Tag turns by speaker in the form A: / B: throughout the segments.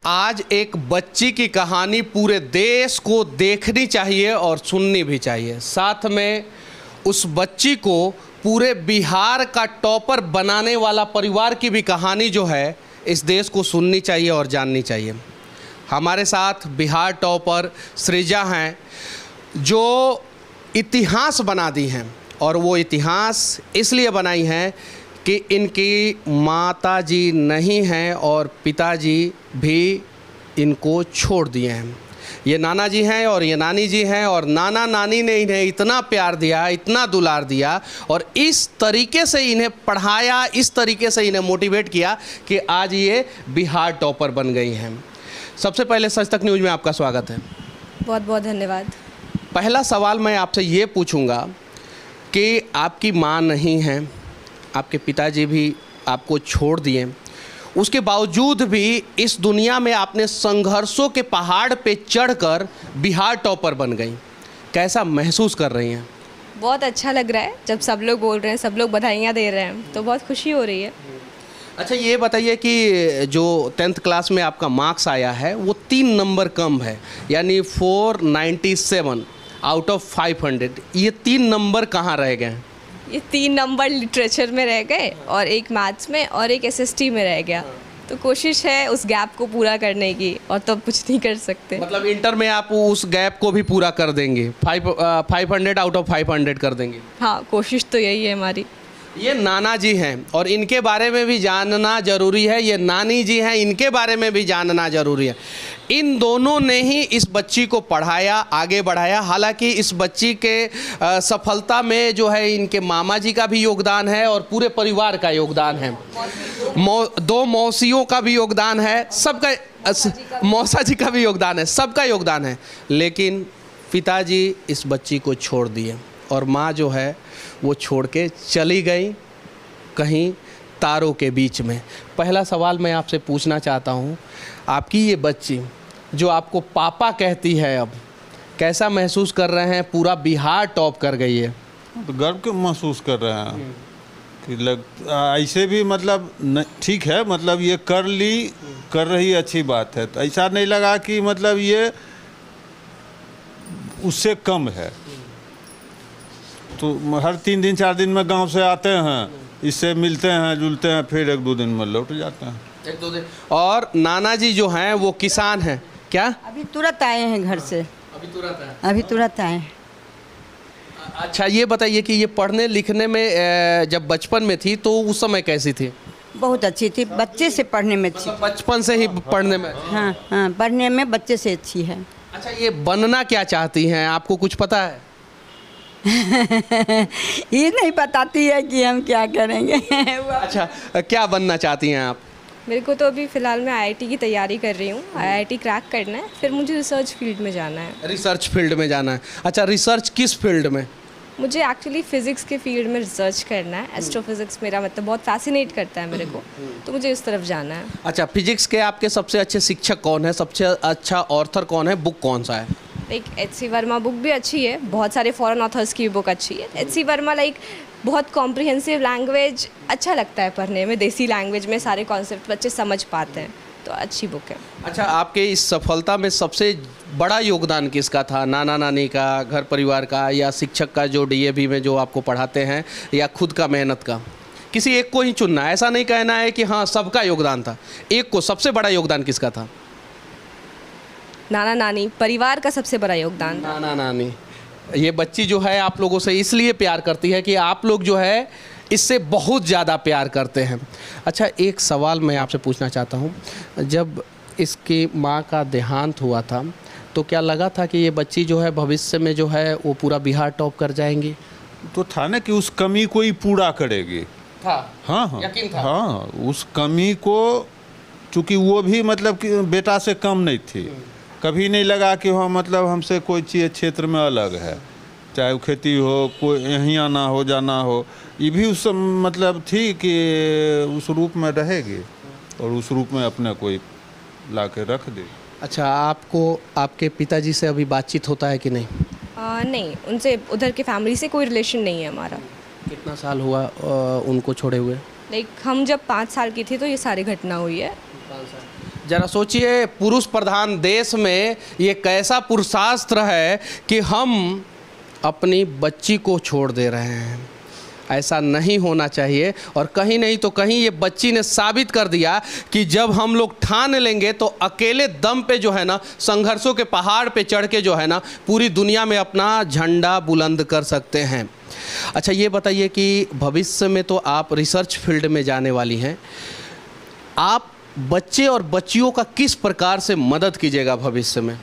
A: आज एक बच्ची की कहानी पूरे देश को देखनी चाहिए और सुननी भी चाहिए। साथ में उस बच्ची को पूरे बिहार का टॉपर बनाने वाला परिवार की भी कहानी जो है इस देश को सुननी चाहिए और जाननी चाहिए। हमारे साथ बिहार टॉपर सृजा हैं जो इतिहास बना दी हैं, और वो इतिहास इसलिए बनाई हैं कि इनकी माताजी नहीं हैं और पिताजी भी इनको छोड़ दिए हैं। ये नाना जी हैं और ये नानी जी हैं, और नाना नानी ने इन्हें इतना प्यार दिया, इतना दुलार दिया और इस तरीके से इन्हें पढ़ाया, इस तरीके से इन्हें मोटिवेट किया कि आज ये बिहार टॉपर बन गई हैं। सबसे पहले सच तक न्यूज़ में आपका स्वागत है।
B: बहुत बहुत धन्यवाद।
A: पहला सवाल मैं आपसे ये पूछूंगा कि आपकी माँ नहीं है, आपके पिताजी भी आपको छोड़ दिए, उसके बावजूद भी इस दुनिया में आपने संघर्षों के पहाड़ पे चढ़कर बिहार टॉपर बन गई। कैसा महसूस कर रही हैं?
B: बहुत अच्छा लग रहा है जब सब लोग बोल रहे हैं, सब लोग बधाइयाँ दे रहे हैं, तो बहुत खुशी हो रही है।
A: अच्छा, ये बताइए कि जो 10th क्लास में आपका मार्क्स आया है वो 3 नंबर कम है, यानी 497 आउट ऑफ 500। ये 3 नंबर कहाँ रह गए हैं?
B: ये 3 नंबर लिटरेचर में रह गए और एक मैथ्स में और एक एसएसटी में रह गया। तो कोशिश है उस गैप को पूरा करने की, और तो कुछ नहीं कर सकते।
A: मतलब इंटर में आप उस गैप को भी पूरा कर देंगे, 500 आउट ऑफ 500 कर देंगे?
B: हाँ, कोशिश तो यही है हमारी।
A: ये नाना जी हैं और इनके बारे में भी जानना ज़रूरी है। ये नानी जी हैं, इनके बारे में भी जानना ज़रूरी है। इन दोनों ने ही इस बच्ची को पढ़ाया, आगे बढ़ाया। हालांकि इस बच्ची के सफलता में जो है इनके मामा जी का भी योगदान है और पूरे परिवार का योगदान है। 2 मौसियों का भी योगदान है, सबका, मौसा जी का भी योगदान है, सबका योगदान है। लेकिन पिताजी इस बच्ची को छोड़ दिए और माँ जो है वो छोड़ के चली गई कहीं तारों के बीच में। पहला सवाल मैं आपसे पूछना चाहता हूँ, आपकी ये बच्ची जो आपको पापा कहती है, अब कैसा महसूस कर रहे हैं? पूरा बिहार टॉप कर गई है।
C: तो गर्व क्यों महसूस कर रहे हैं कि ऐसे भी मतलब ठीक है, मतलब ये कर रही अच्छी बात है। तो ऐसा नहीं लगा कि मतलब ये उससे कम है। तो हर 3 दिन 4 दिन में गांव से आते हैं, इससे मिलते हैं जुलते हैं, फिर 1-2 दिन में लौट जाते हैं।
A: 1-2 दिन। और नाना जी जो हैं वो किसान हैं क्या?
D: अभी तुरंत आए हैं घर से। अभी तुरंत आए।
A: अच्छा, ये बताइए कि ये पढ़ने लिखने में जब बचपन में थी तो उस समय कैसी थी?
D: बहुत अच्छी थी, बच्चे से पढ़ने में अच्छी।
A: बचपन से ही पढ़ने में?
D: हाँ हाँ, पढ़ने में बच्चे से अच्छी है।
A: अच्छा, ये बनना क्या चाहती हैं, आपको कुछ पता है?
D: ये नहीं बताती है कि हम क्या करेंगे।
A: अच्छा, क्या बनना चाहती हैं आप?
B: मेरे को तो अभी फ़िलहाल मैं आईआईटी की तैयारी कर रही हूँ। आईआईटी क्रैक करना है, फिर मुझे रिसर्च फील्ड में जाना है।
A: रिसर्च फील्ड में जाना है। अच्छा, रिसर्च किस फील्ड में?
B: मुझे एक्चुअली फ़िज़िक्स के फील्ड में रिसर्च करना है। एस्ट्रोफिज़िक्स मेरा मतलब बहुत फैसिनेट करता है मेरे को, तो मुझे इस तरफ जाना है।
A: अच्छा, फिजिक्स के आपके सबसे अच्छे शिक्षक कौन है? सबसे अच्छा ऑथर कौन है? बुक कौन सा है?
B: लाइक एच.सी. वर्मा बुक भी अच्छी है, बहुत सारे फॉरेन ऑथर्स की बुक अच्छी है। एच.सी. वर्मा बहुत कॉम्प्रिहेंसिव लैंग्वेज, अच्छा लगता है पढ़ने में, देसी लैंग्वेज में सारे कॉन्सेप्ट बच्चे समझ पाते हैं, तो अच्छी बुक है।
A: अच्छा, आपके इस सफलता में सबसे बड़ा योगदान किसका था? नाना नानी का, घर परिवार का, या शिक्षक का जो डीएवी में जो आपको पढ़ाते हैं, या खुद का मेहनत का? किसी एक को ही चुनना है, ऐसा नहीं कहना है कि हाँ सबका योगदान था। एक को सबसे बड़ा योगदान किसका था?
B: नाना नानी, परिवार का सबसे बड़ा योगदान।
A: नाना नानी। ये बच्ची जो है आप लोगों से इसलिए प्यार करती है कि आप लोग जो है इससे बहुत ज़्यादा प्यार करते हैं। अच्छा, एक सवाल मैं आपसे पूछना चाहता हूँ, जब इसकी माँ का देहांत हुआ था तो क्या लगा था कि ये बच्ची जो है भविष्य में जो है वो पूरा बिहार टॉप कर जाएंगी?
C: तो था ना कि उस कमी को ही पूरा करेगी।
A: था?
C: हाँ हाँ,
A: यकीन था?
C: हाँ, उस कमी को, चूँकि वो भी मतलब कि बेटा से कम नहीं थी। कभी नहीं लगा कि हाँ मतलब हमसे कोई चीज़ क्षेत्र में अलग है, चाहे वो खेती हो, कोई यहीं आना हो जाना हो, ये भी उस मतलब थी कि उस रूप में रहेगी और उस रूप में अपने कोई ला के रख दे।
A: अच्छा, आपको आपके पिताजी से अभी बातचीत होता है कि नहीं?
B: नहीं, उनसे, उधर के फैमिली से कोई रिलेशन नहीं है हमारा।
A: कितना साल हुआ उनको छोड़े हुए?
B: लाइक हम जब 5 साल की थी तो ये सारी घटना हुई है।
A: जरा सोचिए, पुरुष प्रधान देश में ये कैसा पुरुषास्त्र है कि हम अपनी बच्ची को छोड़ दे रहे हैं। ऐसा नहीं होना चाहिए, और कहीं नहीं तो कहीं ये बच्ची ने साबित कर दिया कि जब हम लोग ठान लेंगे तो अकेले दम पे जो है ना, संघर्षों के पहाड़ पे चढ़ के जो है ना, पूरी दुनिया में अपना झंडा बुलंद कर सकते हैं। अच्छा, ये बताइए कि भविष्य में तो आप रिसर्च फील्ड में जाने वाली हैं, आप बच्चे और बच्चियों का किस प्रकार से मदद कीजिएगा भविष्य में?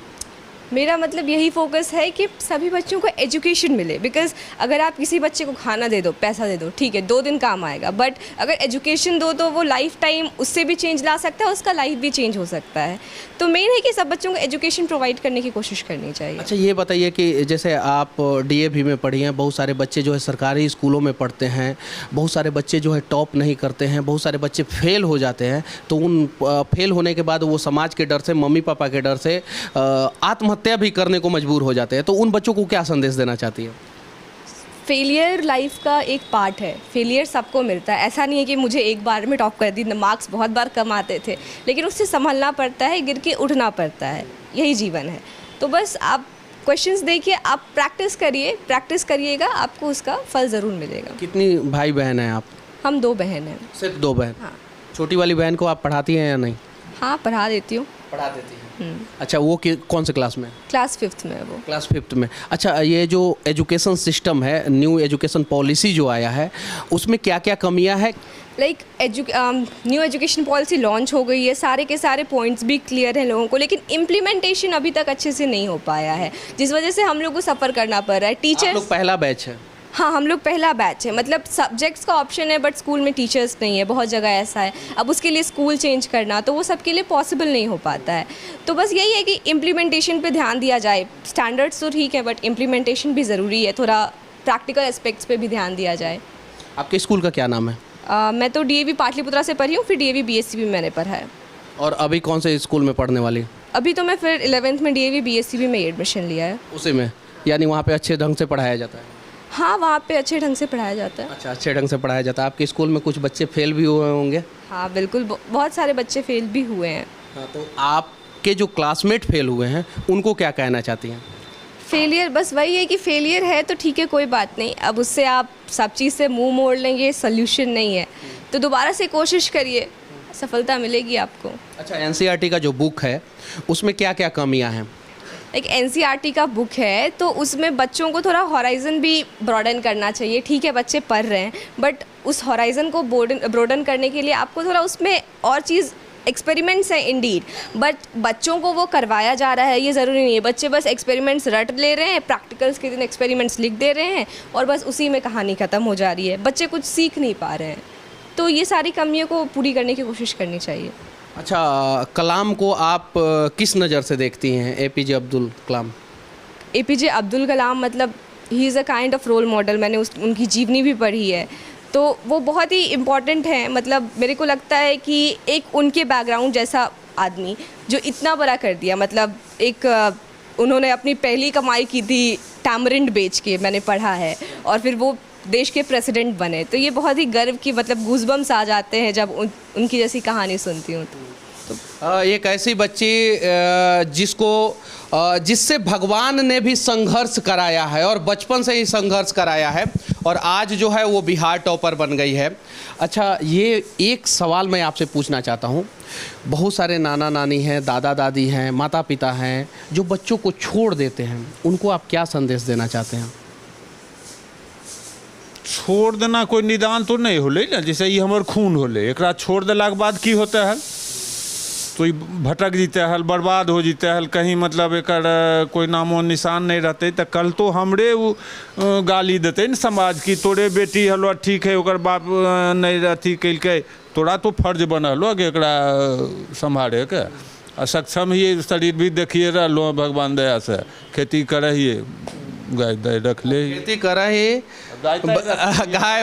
B: मेरा मतलब यही फोकस है कि सभी बच्चों को एजुकेशन मिले। बिकॉज अगर आप किसी बच्चे को खाना दे दो, पैसा दे दो, ठीक है, 2 दिन काम आएगा, बट अगर एजुकेशन दो तो वो लाइफ टाइम उससे भी चेंज ला सकता है, उसका लाइफ भी चेंज हो सकता है। तो मेन है कि सब बच्चों को एजुकेशन प्रोवाइड करने की कोशिश करनी चाहिए।
A: अच्छा, ये बताइए कि जैसे आप डीएवी में पढ़ी हैं, बहुत सारे बच्चे जो है सरकारी स्कूलों में पढ़ते हैं, बहुत सारे बच्चे जो है टॉप नहीं करते हैं, बहुत सारे बच्चे फेल हो जाते हैं, तो उन फेल होने के बाद वो समाज के डर से, मम्मी पापा के डर से आत्महत्या भी करने को मजबूर हो जाते हैं। तो उन बच्चों को क्या संदेश देना चाहती है?
B: फेलियर लाइफ का एक पार्ट है। फेलियर सबको मिलता है, ऐसा नहीं है कि मुझे एक बार में टॉप कर दी, मार्क्स बहुत बार कम आते थे, लेकिन उससे संभलना पड़ता है, गिर के उठना पड़ता है, यही जीवन है। तो बस आप क्वेश्चंस देखिए, आप प्रैक्टिस करिएगा, आपको उसका फल ज़रूर मिलेगा।
A: कितनी भाई बहन हैं आप?
B: हम 2 बहन हैं।
A: सिर्फ 2 बहन?
B: हाँ।
A: छोटी वाली बहन को आप पढ़ाती हैं या नहीं?
B: हाँ, पढ़ा देती हूँ।
A: पढ़ा देती हैं। अच्छा, वो कौन से क्लास में?
B: क्लास 5th में है वो।
A: क्लास 5th में। अच्छा, ये जो एजुकेशन सिस्टम है, न्यू एजुकेशन पॉलिसी जो आया है, उसमें क्या क्या कमियां है?
B: Like new education policy launch हो गई है, सारे के सारे पॉइंट्स भी क्लियर हैं लोगों को, लेकिन इम्प्लीमेंटेशन अभी तक अच्छे से नहीं हो पाया है, जिस वजह से हम लोग को सफ़र करना पड़ रहा है।
A: आप
B: टीचर्स,
A: लोग पहला बैच है?
B: हाँ, हम लोग पहला बैच है। मतलब सब्जेक्ट्स का ऑप्शन है, बट स्कूल में टीचर्स नहीं है, बहुत जगह ऐसा है। अब उसके लिए स्कूल चेंज करना, तो वो सबके लिए पॉसिबल नहीं हो पाता है। तो बस यही है कि इम्प्लीमेंटेशन पे ध्यान दिया जाए। स्टैंडर्ड्स तो ठीक है, बट इम्प्लीमेंटेशन भी ज़रूरी है, थोड़ा प्रैक्टिकल एस्पेक्ट्स पे भी ध्यान दिया जाए।
A: आपके स्कूल का क्या नाम है?
B: मैं तो डीएवी पाटलिपुत्रा से पढ़ी हूँ, फिर डीएवी बीएससी भी मैंने पढ़ा है।
A: और अभी कौन से स्कूल में पढ़ने वाली?
B: अभी तो मैं फिर 11th में डीएवी बीएससी भी में एडमिशन लिया है।
A: उसी में, यानी वहाँ पे अच्छे ढंग से पढ़ाया जाता है?
B: हाँ, वहाँ पे अच्छे ढंग से पढ़ाया जाता है।
A: अच्छा, अच्छे ढंग से पढ़ाया जाता है। आपके स्कूल में कुछ बच्चे फेल भी हुए होंगे?
B: हाँ बिल्कुल, बहुत सारे बच्चे फेल भी हुए हैं।
A: हाँ, तो आपके जो क्लासमेट फेल हुए हैं उनको क्या कहना चाहती हैं?
B: फेलियर बस वही है कि फेलियर है तो ठीक है, कोई बात नहीं। अब उससे आप सब चीज़ से मुंह मोड़ लेंगे, सोल्यूशन नहीं है, तो दोबारा से कोशिश करिए, सफलता मिलेगी आपको।
A: अच्छा, एनसीईआरटी का जो बुक है उसमें क्या क्या कमियां हैं?
B: एक एनसीईआरटी का बुक है, तो उसमें बच्चों को थोड़ा हॉराइज़न भी ब्रॉडन करना चाहिए। ठीक है, बच्चे पढ़ रहे हैं, बट उस हॉराइज़न को ब्रॉडन करने के लिए आपको थोड़ा उसमें और चीज़, एक्सपेरिमेंट्स हैं इंडीड, बट बच्चों को वो करवाया जा रहा है, ये ज़रूरी नहीं है। बच्चे बस एक्सपेरिमेंट्स रट ले रहे हैं, प्रैक्टिकल्स के दिन एक्सपेरिमेंट्स लिख दे रहे हैं, और बस उसी में कहानी ख़त्म हो जा रही है। बच्चे कुछ सीख नहीं पा रहे हैं, तो ये सारी कमियों को पूरी करने की कोशिश करनी चाहिए।
A: अच्छा, कलाम को आप किस नज़र से देखती हैं? एपीजे अब्दुल कलाम?
B: एपीजे अब्दुल कलाम मतलब ही is a kind of role model. मैंने उनकी जीवनी भी पढ़ी है, तो वो बहुत ही इम्पॉर्टेंट है। मतलब मेरे को लगता है कि एक उनके बैकग्राउंड जैसा आदमी जो इतना बड़ा कर दिया, मतलब एक उन्होंने अपनी पहली कमाई की थी टैमरिंड बेच के, मैंने पढ़ा है, और फिर वो देश के प्रेसिडेंट बने। तो ये बहुत ही गर्व की, मतलब गूज़बम्स आ जाते हैं जब उनकी जैसी कहानी सुनती हूँ। तो
A: एक ऐसी बच्ची जिससे भगवान ने भी संघर्ष कराया है, और बचपन से ही संघर्ष कराया है, और आज जो है वो बिहार टॉपर बन गई है। अच्छा, ये एक सवाल मैं आपसे पूछना चाहता हूँ। बहुत सारे नाना नानी हैं, दादा दादी हैं, माता पिता हैं जो बच्चों को छोड़ देते हैं, उनको आप क्या संदेश देना चाहते हैं?
C: छोड़ देना कोई निदान तो नहीं होले ना, जैसे ये हमर खून होले, एकरा छोड़ देला के बाद की होता है, तो ये भटक जीते हल, बर्बाद हो जीते हल, कहीं मतलब एकर कोई नामो निशान नहीं रहते, तो कल तो हमरे वो गाली देते न समाज की, तोरे बेटी हलो ठीक है, ओकर बाप नहीं अथी कैलके, तोरा तो फर्ज बनल कि एकरा संभाले के। सक्षम ही शरीर भी देखिए रहलो भगवान दया से, खेती करे ही गाय दे रख ले,
A: खेती करा ही गाय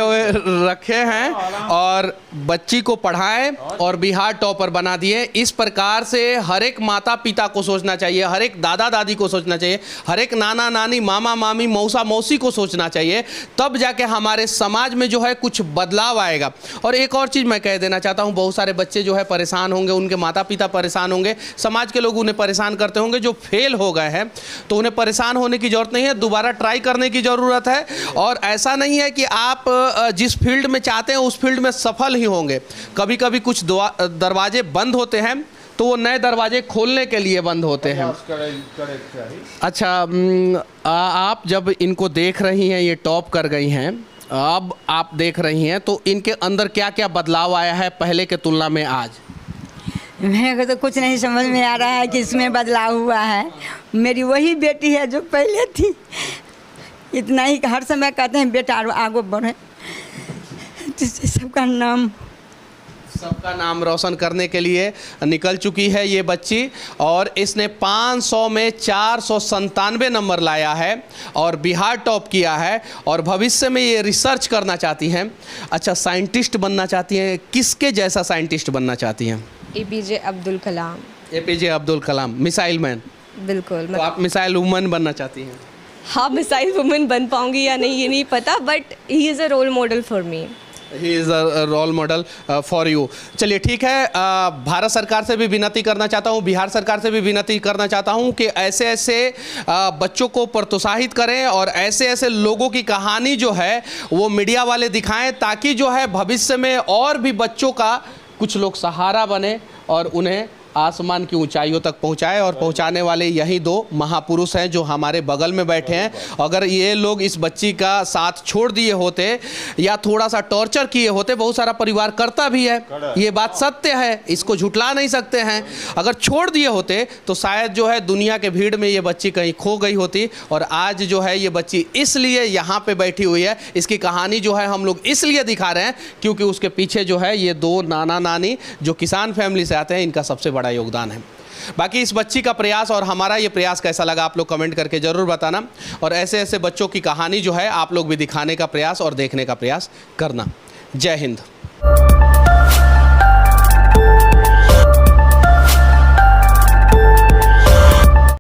A: रखे हैं और बच्ची को पढ़ाएं और बिहार टॉपर बना दिए। इस प्रकार से हर एक माता पिता को सोचना चाहिए, हर एक दादा दादी को सोचना चाहिए, हर एक नाना नानी मामा मामी मौसा मौसी को सोचना चाहिए, तब जाके हमारे समाज में जो है कुछ बदलाव आएगा। और एक और चीज़ मैं कह देना चाहता हूँ, बहुत सारे बच्चे जो है परेशान होंगे, उनके माता पिता परेशान होंगे, समाज के लोग उन्हें परेशान करते होंगे। जो फेल हो गए हैं तो उन्हें परेशान होने की ज़रूरत नहीं है, दोबारा ट्राई करने की ज़रूरत है। और ऐसा नहीं है कि आप जिस फील्ड में चाहते हैं उस फील्ड में सफल ही होंगे। कभी कभी कुछ दरवाजे बंद होते हैं तो वो नए दरवाजे खोलने के लिए बंद होते हैं। अच्छा, आप जब इनको देख रही हैं, ये टॉप कर गई हैं, अब आप देख रही हैं तो इनके अंदर क्या क्या बदलाव आया है पहले के तुलना में आज?
D: मेरे को तो कुछ नहीं समझ में आ रहा है कि इसमें बदलाव हुआ है। मेरी वही बेटी है जो पहले थी। इतना ही हर समय कहते हैं बेटा आगे बढ़े, जिससे सबका नाम
A: रोशन करने के लिए निकल चुकी है ये बच्ची। और इसने 500 में 497 नंबर लाया है और बिहार टॉप किया है। और भविष्य में ये रिसर्च करना चाहती हैं। अच्छा, साइंटिस्ट बनना चाहती हैं, किसके जैसा साइंटिस्ट बनना चाहती हैं?
B: APJ Abdul Kalam.
A: APJ Abdul Kalam, missile man.
B: बिल्कुल।
A: तो आप मिसाइल वुमन बनना चाहती हैं?
B: हाँ, मिसाइल वुमन बन पाऊंगी या नहीं ये नहीं पता, but he is a role model for me.
A: He is a role model for you. चलिए ठीक है, भारत सरकार से भी विनती करना चाहता हूँ, बिहार सरकार से भी विनती करना चाहता हूँ कि ऐसे ऐसे बच्चों को प्रोत्साहित करें और ऐसे ऐसे लोगों की कहानी जो है वो मीडिया वाले दिखाएं, ताकि जो है भविष्य में और भी बच्चों का कुछ लोग सहारा बने और उन्हें आसमान की ऊंचाइयों तक पहुंचाए। और पहुंचाने वाले यही दो महापुरुष हैं जो हमारे बगल में बैठे हैं। अगर ये लोग इस बच्ची का साथ छोड़ दिए होते या थोड़ा सा टॉर्चर किए होते, बहुत सारा परिवार करता भी है, ये बात सत्य है, इसको झुटला नहीं सकते हैं। अगर छोड़ दिए होते तो शायद जो है दुनिया के भीड़ में ये बच्ची कहीं खो गई होती। और आज जो है ये बच्ची इसलिए यहाँ पे बैठी हुई है, इसकी कहानी जो है हम लोग इसलिए दिखा रहे हैं क्योंकि उसके पीछे जो है ये दो नाना नानी जो किसान फैमिली से आते हैं, इनका सबसे बड़ा योगदान है। बाकी इस बच्ची का प्रयास और हमारा ये प्रयास कैसा लगा आप लोग कमेंट करके ज़रूर बताना। और ऐसे ऐसे बच्चों की कहानी जो है आप लोग भी दिखाने का प्रयास और देखने का प्रयास करना। जय हिंद।